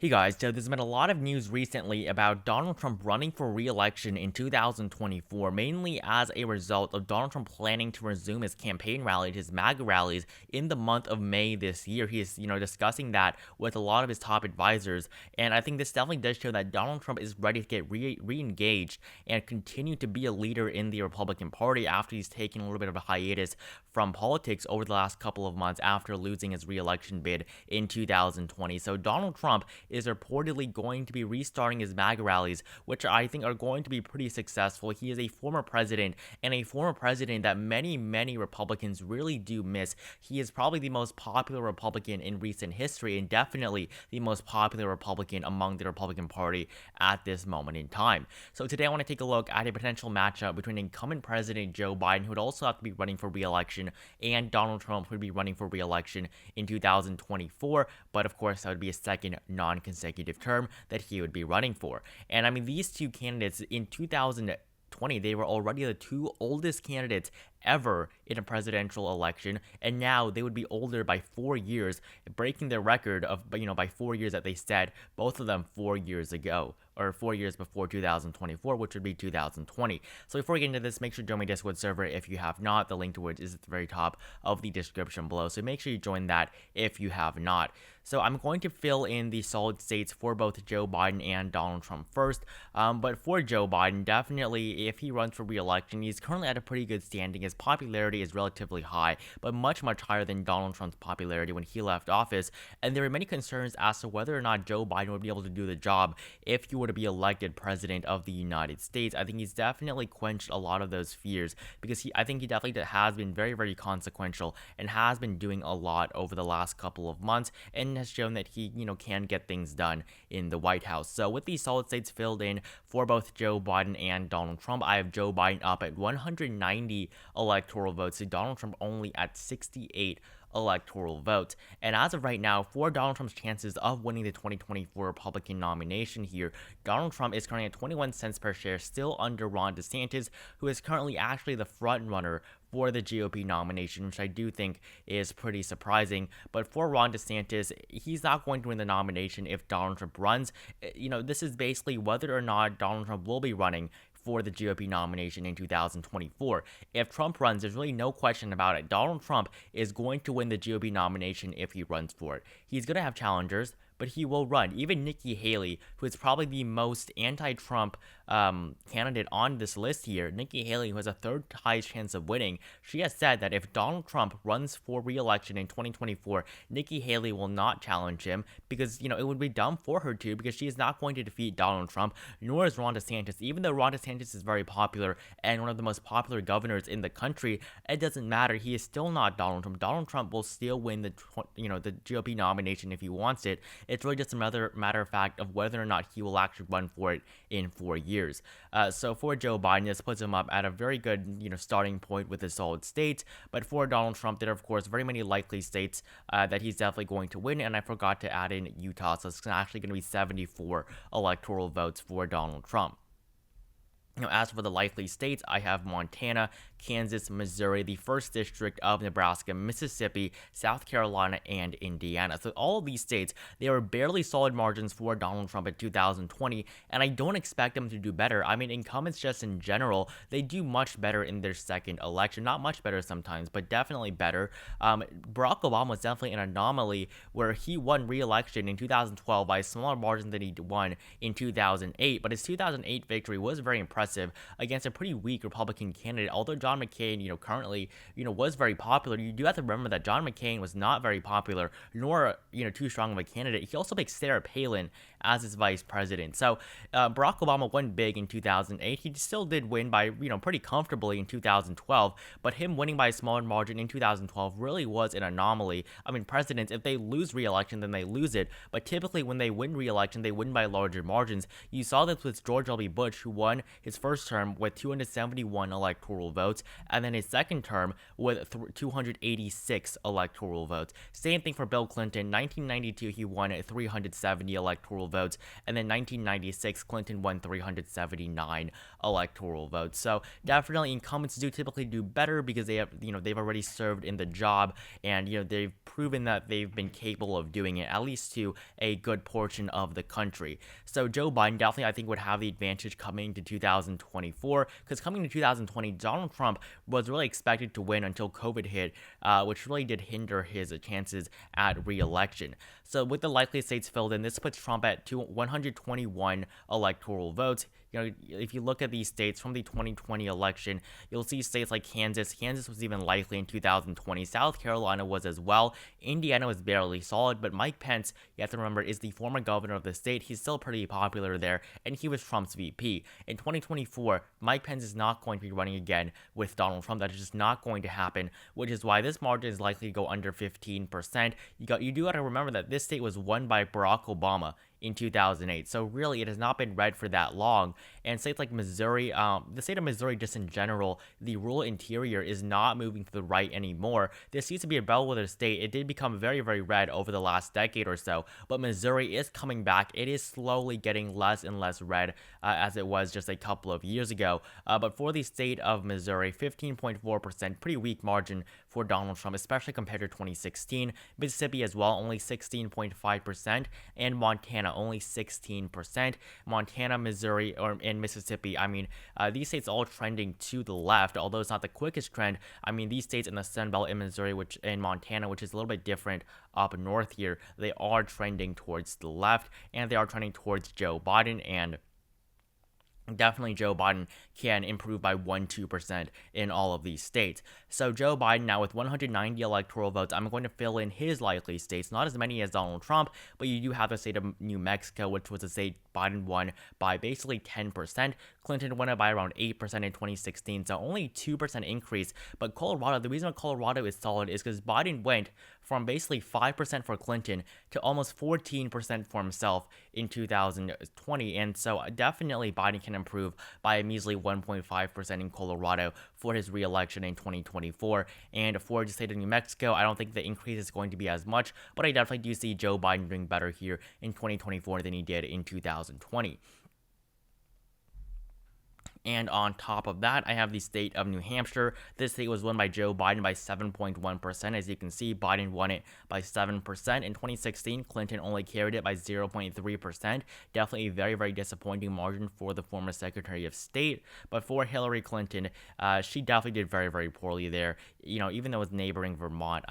Hey guys, so there's been a lot of news recently about Donald Trump running for re-election in 2024, mainly as a result of Donald Trump planning to resume his campaign rallies, his MAGA rallies, in the month of May this year. He is, discussing that with a lot of his top advisors, and I think this definitely does show that Donald Trump is ready to get re-engaged and continue to be a leader in the Republican Party after he's taken a little bit of a hiatus from politics over the last couple of months after losing his re-election bid in 2020. So Donald Trump is reportedly going to be restarting his MAGA rallies, which I think are going to be pretty successful. He is a former president, and a former president that many Republicans really do miss. He is probably the most popular Republican in recent history, and definitely the most popular Republican among the Republican Party at this moment in time. So today I want to take a look at a potential matchup between incumbent President Joe Biden, who would also have to be running for re-election, and Donald Trump, who would be running for re-election in 2024, but of course that would be a second non-consecutive term that he would be running for. And I mean, these two candidates in 2020, they were already the two oldest candidates ever in a presidential election, and now they would be older by 4 years, breaking their record of by 4 years that they set, both of them 4 years ago, or 4 years before 2024, which would be 2020. So before we get into this, make sure to join my Discord server if you have not. The link to which is at the very top of the description below, so make sure you join that if you have not. So I'm going to fill in the solid states for both Joe Biden and Donald Trump first. But for Joe Biden, definitely if he runs for re-election, he's currently at a pretty good standing. His popularity is relatively high, but much higher than Donald Trump's popularity when he left office. And there are many concerns as to whether or not Joe Biden would be able to do the job if he were to be elected president of the United States. I think he's definitely quenched a lot of those fears because I think he definitely has been very consequential and has been doing a lot over the last couple of months, and has shown that he, can get things done in the White House. So with these solid states filled in for both Joe Biden and Donald Trump, I have Joe Biden up at 190 electoral votes, so Donald Trump only at 68 electoral votes. And as of right now, for Donald Trump's chances of winning the 2024 Republican nomination here, Donald Trump is currently at 21 cents per share, still under Ron DeSantis, who is currently actually the front runner for the GOP nomination, which I do think is pretty surprising. But for Ron DeSantis, he's not going to win the nomination if Donald Trump runs. This is basically whether or not Donald Trump will be running for the GOP nomination in 2024. If Trump runs, there's really no question about it. Donald Trump is going to win the GOP nomination if he runs for it. He's going to have challengers, but he will run. Even Nikki Haley, who is probably the most anti-Trump candidate on this list here, Nikki Haley, who has a third highest chance of winning, she has said that if Donald Trump runs for re-election in 2024, Nikki Haley will not challenge him because, it would be dumb for her to, because she is not going to defeat Donald Trump, nor is Ron DeSantis. Even though Ron DeSantis is very popular and one of the most popular governors in the country, it doesn't matter. He is still not Donald Trump. Donald Trump will still win the GOP nomination if he wants it. It's really just another matter of fact of whether or not he will actually run for it in 4 years. So for Joe Biden, this puts him up at a very good, starting point with his solid states. But for Donald Trump, there are of course very many likely states that he's definitely going to win. And I forgot to add in Utah, so it's actually going to be 74 electoral votes for Donald Trump. As for the likely states, I have Montana, Kansas, Missouri, the 1st District of Nebraska, Mississippi, South Carolina, and Indiana. So all of these states, they were barely solid margins for Donald Trump in 2020, and I don't expect them to do better. I mean, incumbents just in general, they do much better in their second election. Not much better sometimes, but definitely better. Barack Obama was definitely an anomaly where he won re-election in 2012 by a smaller margin than he won in 2008, but his 2008 victory was very impressive against a pretty weak Republican candidate. Although John McCain, currently, was very popular, you do have to remember that John McCain was not very popular, nor, too strong of a candidate. He also picked Sarah Palin as his vice president. So Barack Obama won big in 2008. He still did win by, pretty comfortably in 2012, but him winning by a smaller margin in 2012 really was an anomaly. I mean, presidents, if they lose re-election, then they lose it, but typically when they win re-election, they win by larger margins. You saw this with George W. Bush, who won his his first term with 271 electoral votes, and then his second term with 286 electoral votes. Same thing for Bill Clinton. 1992, he won 370 electoral votes, and then 1996, Clinton won 379 electoral votes. So definitely incumbents do typically do better because they have, they've already served in the job, and they've proven that they've been capable of doing it, at least to a good portion of the country. So Joe Biden definitely, I think, would have the advantage coming to 2024, because coming to 2020, Donald Trump was really expected to win until COVID hit, which really did hinder his chances at re-election. So with the likely states filled in, this puts Trump at 121 electoral votes. If you look at these states from the 2020 election, you'll see states like Kansas. Kansas was even likely in 2020. South Carolina was as well. Indiana was barely solid, but Mike Pence, you have to remember, is the former governor of the state. He's still pretty popular there, and he was Trump's VP. In 2024, Mike Pence is not going to be running again with Donald Trump. That is just not going to happen, which is why this margin is likely to go under 15%. You do got to remember that this state was won by Barack Obama in 2008. So really, it has not been red for that long. And states like Missouri, the state of Missouri just in general, the rural interior is not moving to the right anymore. This used to be a bellwether state. It did become very, very red over the last decade or so, but Missouri is coming back. It is slowly getting less and less red as it was just a couple of years ago. But for the state of Missouri, 15.4%, pretty weak margin for Donald Trump, especially compared to 2016. Mississippi as well, only 16.5%, and Montana, only 16%. Montana, Missouri, and Mississippi, these states all trending to the left, although it's not the quickest trend. These states in the Sun Belt in Missouri, in Montana, which is a little bit different up north here, they are trending towards the left, and they are trending towards Joe Biden, and definitely Joe Biden can improve by 1-2% in all of these states. So Joe Biden now with 190 electoral votes, I'm going to fill in his likely states, not as many as Donald Trump, but you do have the state of New Mexico, which was a state Biden won by basically 10%. Clinton won it by around 8% in 2016, so only 2% increase. But Colorado, the reason why Colorado is solid is because Biden went from basically 5% for Clinton to almost 14% for himself in 2020, and so definitely Biden can improve by a measly 1.5% in Colorado for his re-election in 2024. And for the state of New Mexico, I don't think the increase is going to be as much, but I definitely do see Joe Biden doing better here in 2024 than he did in 2020. And on top of that, I have the state of New Hampshire. This state was won by Joe Biden by 7.1%. As you can see, Biden won it by 7%. In 2016, Clinton only carried it by 0.3%. Definitely a very, very disappointing margin for the former Secretary of State. But for Hillary Clinton, she definitely did very, very poorly there. Even though it was neighboring Vermont,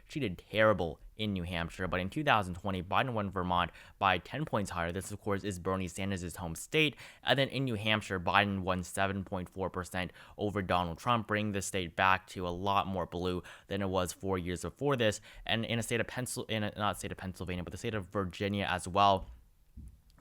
she did terrible in New Hampshire. But in 2020, Biden won Vermont by 10 points higher. This, of course, is Bernie Sanders' home state. And then in New Hampshire, Biden won 7.4% over Donald Trump, bringing the state back to a lot more blue than it was 4 years before this. And in a state of not state of Pennsylvania, but the state of Virginia as well,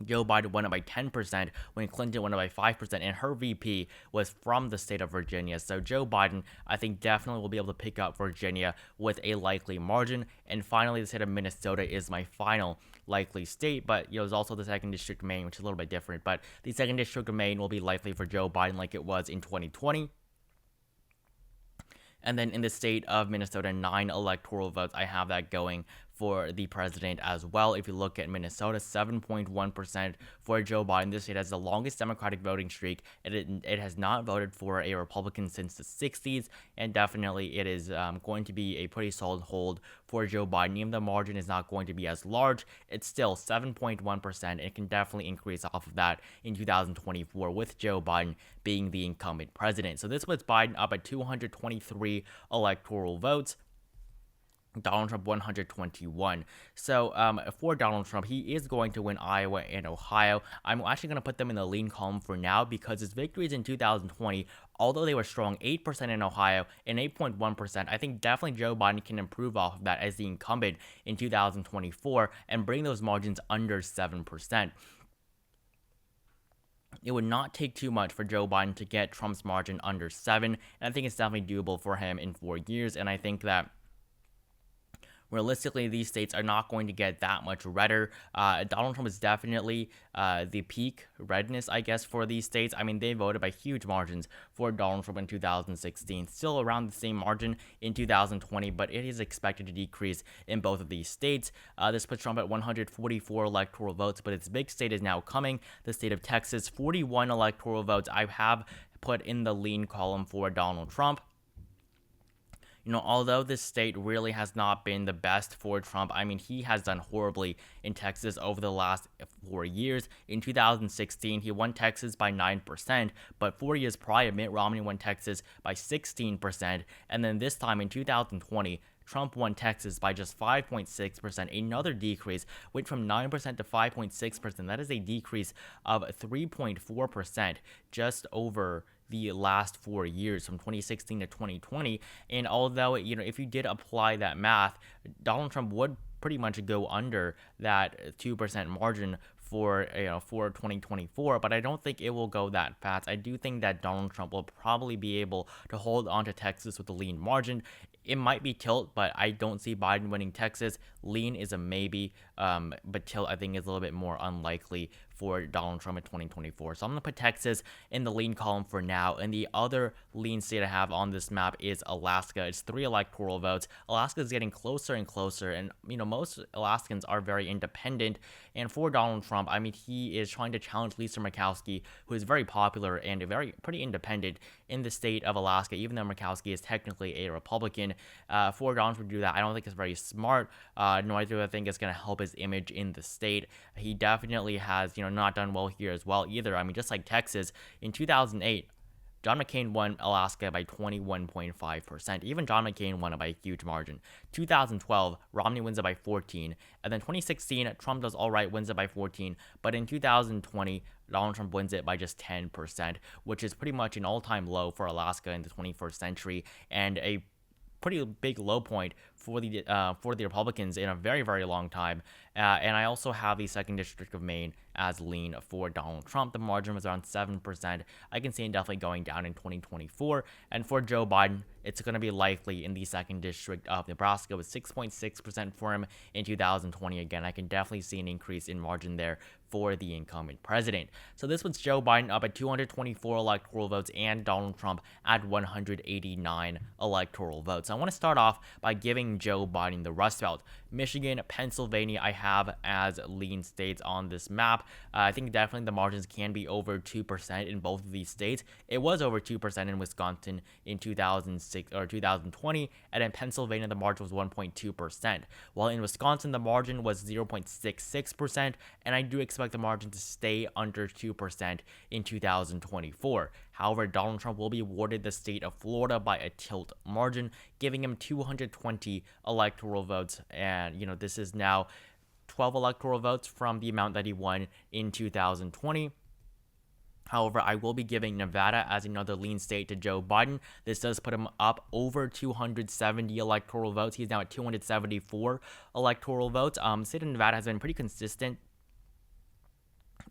Joe Biden won it by 10% when Clinton won it by 5%, and her VP was from the state of Virginia. So Joe Biden, I think, definitely will be able to pick up Virginia with a likely margin. And finally, the state of Minnesota is my final likely state, but there's also the 2nd District of Maine, which is a little bit different. But the 2nd District of Maine will be likely for Joe Biden like it was in 2020. And then in the state of Minnesota, 9 electoral votes. I have that going for the president as well. If you look at Minnesota, 7.1% for Joe Biden. This state has the longest Democratic voting streak. It has not voted for a Republican since the 60s, and definitely it is going to be a pretty solid hold for Joe Biden. Even the margin is not going to be as large, it's still 7.1%. It can definitely increase off of that in 2024 with Joe Biden being the incumbent president. So this puts Biden up at 223 electoral votes. Donald Trump 121. So for Donald Trump, he is going to win Iowa and Ohio. I'm actually going to put them in the lean column for now because his victories in 2020, although they were strong, 8% in Ohio and 8.1%, I think definitely Joe Biden can improve off of that as the incumbent in 2024 and bring those margins under 7%. It would not take too much for Joe Biden to get Trump's margin under 7, and I think it's definitely doable for him in 4 years, and I think that realistically, these states are not going to get that much redder. Donald Trump is definitely the peak redness, I guess, for these states. I mean, they voted by huge margins for Donald Trump in 2016, still around the same margin in 2020, but it is expected to decrease in both of these states. This puts Trump at 144 electoral votes, but its big state is now coming, the state of Texas, 41 electoral votes. I have put in the lean column for Donald Trump. Although this state really has not been the best for Trump, I mean, he has done horribly in Texas over the last 4 years. In 2016, he won Texas by 9%, but 4 years prior, Mitt Romney won Texas by 16%, and then this time in 2020, Trump won Texas by just 5.6%, another decrease, went from 9% to 5.6%. That is a decrease of 3.4% just over the last 4 years from 2016 to 2020. And although, if you did apply that math, Donald Trump would pretty much go under that 2% margin for 2024, but I don't think it will go that fast. I do think that Donald Trump will probably be able to hold on to Texas with a lean margin. It might be tilt, but I don't see Biden winning Texas. Lean is a maybe, but tilt I think is a little bit more unlikely for Donald Trump in 2024. So I'm going to put Texas in the lean column for now. And the other lean state I have on this map is Alaska. It's 3 electoral votes. Alaska is getting closer and closer. And, most Alaskans are very independent. And for Donald Trump, I mean, he is trying to challenge Lisa Murkowski, who is very popular and pretty independent in the state of Alaska, even though Murkowski is technically a Republican. For Donald Trump to do that, I don't think it's very smart. Nor do I think it's going to help his image in the state. He definitely has, not done well here as well either. I mean, just like Texas, in 2008, John McCain won Alaska by 21.5%. Even John McCain won it by a huge margin. 2012, Romney wins it by 14. And then 2016, Trump does all right, wins it by 14. But in 2020, Donald Trump wins it by just 10%, which is pretty much an all-time low for Alaska in the 21st century and a pretty big low point for the Republicans in a very, very long time. And I also have the 2nd District of Maine as lean for Donald Trump. The margin was around 7%. I can see it definitely going down in 2024. And for Joe Biden, it's going to be likely in the 2nd District of Nebraska with 6.6% for him in 2020. Again, I can definitely see an increase in margin there for the incumbent president. So this puts Joe Biden up at 224 electoral votes and Donald Trump at 189 electoral votes. I want to start off by giving Joe Biden the Rust Belt. Michigan, Pennsylvania, I have as lean states on this map. I think definitely the margins can be over 2% in both of these states. It was over 2% in Wisconsin in 2006 or 2020, and in Pennsylvania the margin was 1.2%. While in Wisconsin the margin was 0.66%, and I do expect the margin to stay under 2% in 2024. However, Donald Trump will be awarded the state of Florida by a tilt margin, giving him 220 electoral votes. And, this is now 12 electoral votes from the amount that he won in 2020. However, I will be giving Nevada as another lean state to Joe Biden. This does put him up over 270 electoral votes. He's now at 274 electoral votes. State of Nevada has been pretty consistent.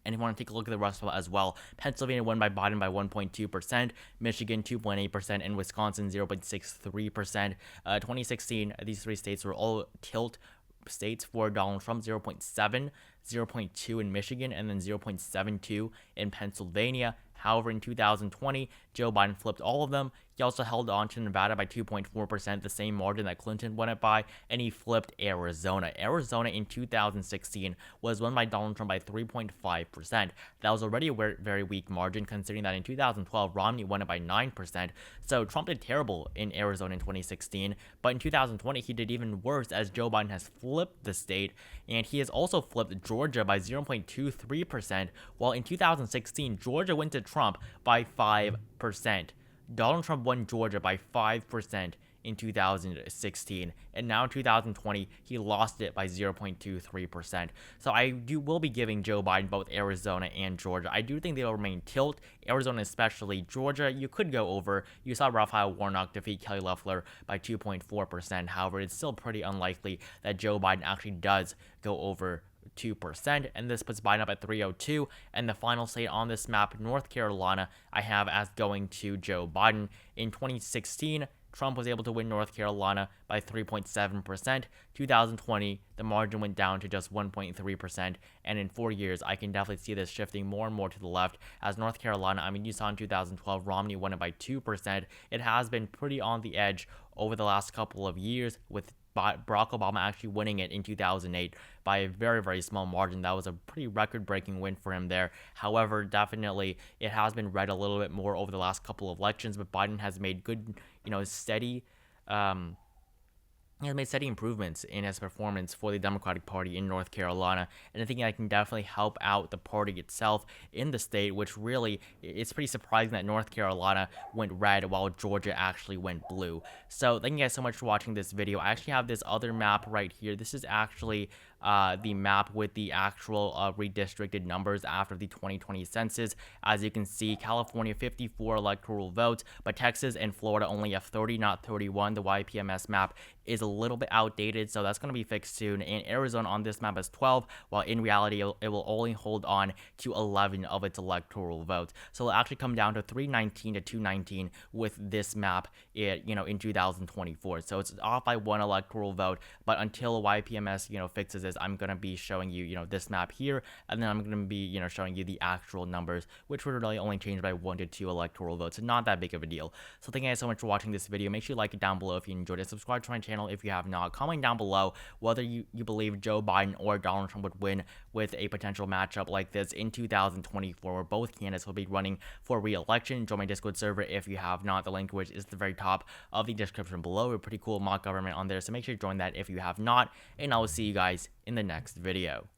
And if you want to take a look at the Rust Belt as well, Pennsylvania won by Biden by 1.2%, Michigan 2.8%, and Wisconsin 0.63%. 2016, these 3 states were all tilt states for Donald Trump, 0.7, 0.2 in Michigan, and then 0.72 in Pennsylvania. However, in 2020, Joe Biden flipped all of them. He also held on to Nevada by 2.4%, the same margin that Clinton won it by, and he flipped Arizona. Arizona in 2016 was won by Donald Trump by 3.5%. That was already a very weak margin, considering that in 2012, Romney won it by 9%. So Trump did terrible in Arizona in 2016, but in 2020, he did even worse as Joe Biden has flipped the state, and he has also flipped Georgia by 0.23%, while in 2016, Georgia went to Trump by 5%. Donald Trump won Georgia by 5% in 2016, and now in 2020, he lost it by 0.23%. So I will be giving Joe Biden both Arizona and Georgia. I do think they'll remain tilt, Arizona especially. Georgia, you could go over. You saw Raphael Warnock defeat Kelly Loeffler by 2.4%. However, it's still pretty unlikely that Joe Biden actually does go over 2%, and this puts Biden up at 302. And the final state on this map, North Carolina, I have as going to Joe Biden. In 2016, Trump was able to win North Carolina by 3.7%. 2020, the margin went down to just 1.3%. And in 4 years, I can definitely see this shifting more and more to the left. As North Carolina, I mean, you saw in 2012, Romney won it by 2%. It has been pretty on the edge over the last couple of years, with Barack Obama actually winning it in 2008 by a very, very small margin. That was a pretty record-breaking win for him there. However, definitely it has been read a little bit more over the last couple of elections, but Biden has made good, steady he has made steady improvements in his performance for the Democratic Party in North Carolina, and I think that can definitely help out the party itself in the state, which really, it's pretty surprising that North Carolina went red while Georgia actually went blue. So thank you guys so much for watching this video. I actually have this other map right here. This is actually the map with the actual redistricted numbers after the 2020 census. As you can see, California 54 electoral votes, but Texas and Florida only have 30, not 31. The YPMS map is a little bit outdated, so that's going to be fixed soon. And Arizona on this map is 12, while in reality it will only hold on to 11 of its electoral votes. So it'll actually come down to 319 to 219 with this map in 2024. So it's off by one electoral vote, but until YPMS fixes this, I'm going to be showing you this map here, and then I'm going to be showing you the actual numbers, which would really only change by 1 to 2 electoral votes. So not that big of a deal. So thank you guys so much for watching this video. Make sure you like it down below if you enjoyed it. Subscribe to my channel if you have not. Comment down below whether you believe Joe Biden or Donald Trump would win with a potential matchup like this in 2024, where both candidates will be running for re-election. Join my Discord server if you have not. The link which is at the very top of the description below. A pretty cool mock government on there, so make sure you join that if you have not, and I will see you guys in the next video.